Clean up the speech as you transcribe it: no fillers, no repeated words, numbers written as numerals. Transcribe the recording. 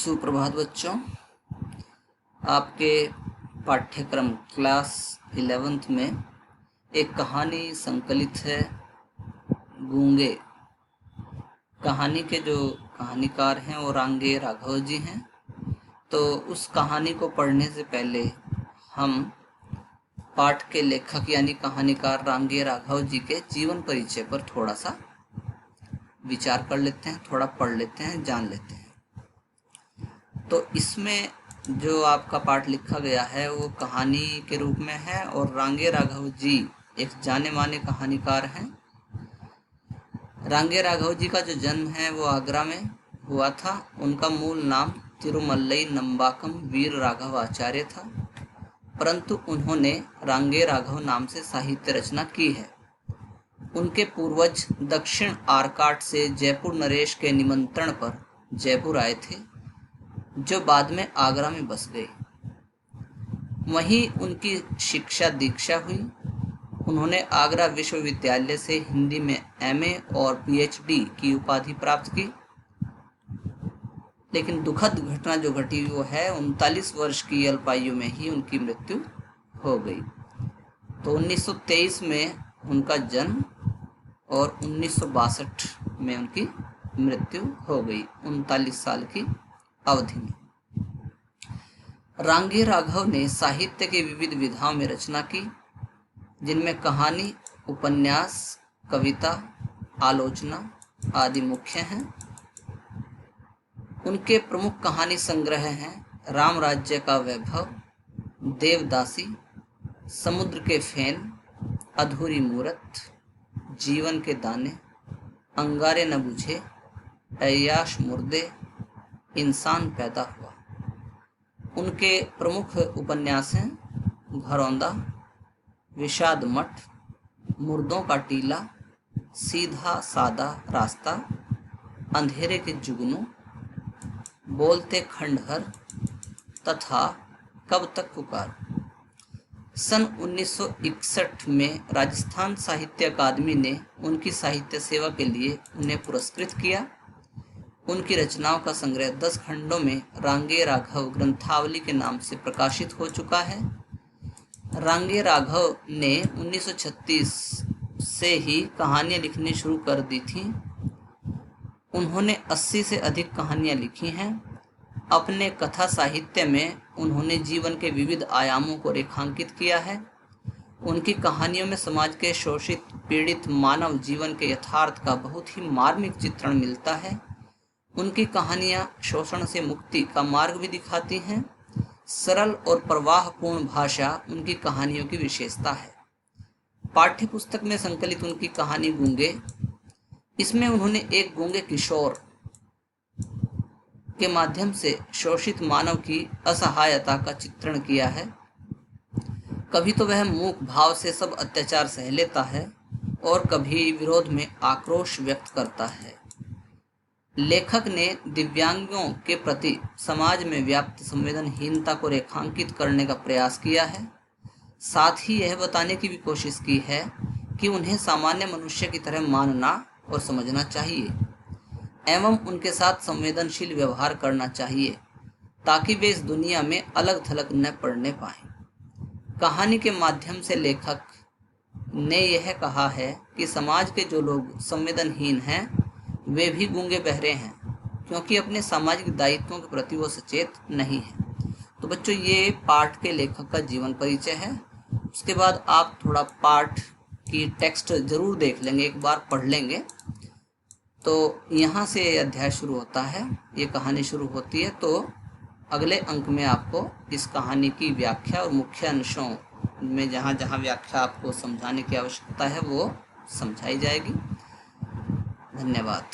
सुप्रभात बच्चों। आपके पाठ्यक्रम क्लास 11th में एक कहानी संकलित है गूंगे। कहानी के जो कहानीकार हैं वो रांगे राघव जी हैं। तो उस कहानी को पढ़ने से पहले हम पाठ के लेखक यानी कहानीकार रांगे राघव जी के जीवन परिचय पर थोड़ा सा विचार कर लेते हैं, थोड़ा पढ़ लेते हैं, जान लेते हैं। तो इसमें जो आपका पाठ लिखा गया है वो कहानी के रूप में है और रांगे राघव जी एक जाने माने कहानीकार हैं। रांगे राघव जी का जो जन्म है वो आगरा में हुआ था। उनका मूल नाम तिरुमल्लई नंबाकम वीर राघव आचार्य था, परंतु उन्होंने रांगे राघव नाम से साहित्य रचना की है। उनके पूर्वज दक्षिण आरकाट से जयपुर नरेश के निमंत्रण पर जयपुर आए थे, जो बाद में आगरा में बस गए। वहीं उनकी शिक्षा दीक्षा हुई। उन्होंने आगरा विश्वविद्यालय से हिंदी में एमए और पीएचडी की उपाधि प्राप्त की। लेकिन दुखद घटना जो घटी वो है 39 वर्ष की अल्पायु में ही उनकी मृत्यु हो गई। तो 1923 में उनका जन्म और 1962 में उनकी मृत्यु हो गई 39 साल की अवधि में। रांगे राघव ने साहित्य के विविध विधाओं में रचना की, जिनमें कहानी, उपन्यास, कविता, आलोचना आदि मुख्य हैं। उनके प्रमुख कहानी संग्रह हैं राम राज्य का वैभव, देवदासी, समुद्र के फेन, अधूरी मूरत, जीवन के दाने, अंगारे न बुझे, ऐयाश मुर्दे, इंसान पैदा हुआ। उनके प्रमुख उपन्यास हैं घरौंदा, विषाद मठ, मुर्दों का टीला, सीधा सादा रास्ता, अंधेरे के जुगनू, बोलते खंडहर तथा कब तक पुकार। सन 1961 में राजस्थान साहित्य अकादमी ने उनकी साहित्य सेवा के लिए उन्हें पुरस्कृत किया। उनकी रचनाओं का संग्रह 10 खंडों में रांगे राघव ग्रंथावली के नाम से प्रकाशित हो चुका है। रांगे राघव ने 1936 से ही कहानियां लिखनी शुरू कर दी थी। उन्होंने 80 से अधिक कहानियां लिखी हैं। अपने कथा साहित्य में उन्होंने जीवन के विविध आयामों को रेखांकित किया है। उनकी कहानियों में समाज के शोषित पीड़ित मानव जीवन के यथार्थ का बहुत ही मार्मिक चित्रण मिलता है। उनकी कहानियां शोषण से मुक्ति का मार्ग भी दिखाती हैं। सरल और प्रवाहपूर्ण भाषा उनकी कहानियों की विशेषता है। पाठ्य पुस्तक में संकलित उनकी कहानी गूंगे, इसमें उन्होंने एक गूंगे किशोर के माध्यम से शोषित मानव की असहायता का चित्रण किया है। कभी तो वह मूक भाव से सब अत्याचार सह लेता है और कभी विरोध में आक्रोश व्यक्त करता है। लेखक ने दिव्यांगों के प्रति समाज में व्याप्त संवेदनहीनता को रेखांकित करने का प्रयास किया है। साथ ही यह बताने की भी कोशिश की है कि उन्हें सामान्य मनुष्य की तरह मानना और समझना चाहिए एवं उनके साथ संवेदनशील व्यवहार करना चाहिए, ताकि वे इस दुनिया में अलग थलग न पड़ने पाएं। कहानी के माध्यम से लेखक ने यह कहा है कि समाज के जो लोग संवेदनहीन हैं वे भी गूंगे बहरे हैं, क्योंकि अपने सामाजिक दायित्वों के प्रति वो सचेत नहीं है। तो बच्चों, ये पाठ के लेखक का जीवन परिचय है। उसके बाद आप थोड़ा पाठ की टेक्स्ट जरूर देख लेंगे, एक बार पढ़ लेंगे। तो यहाँ से अध्याय शुरू होता है, ये कहानी शुरू होती है। तो अगले अंक में आपको इस कहानी की व्याख्या और मुख्य अंशों में जहाँ जहाँ व्याख्या आपको समझाने की आवश्यकता है वो समझाई जाएगी। धन्यवाद।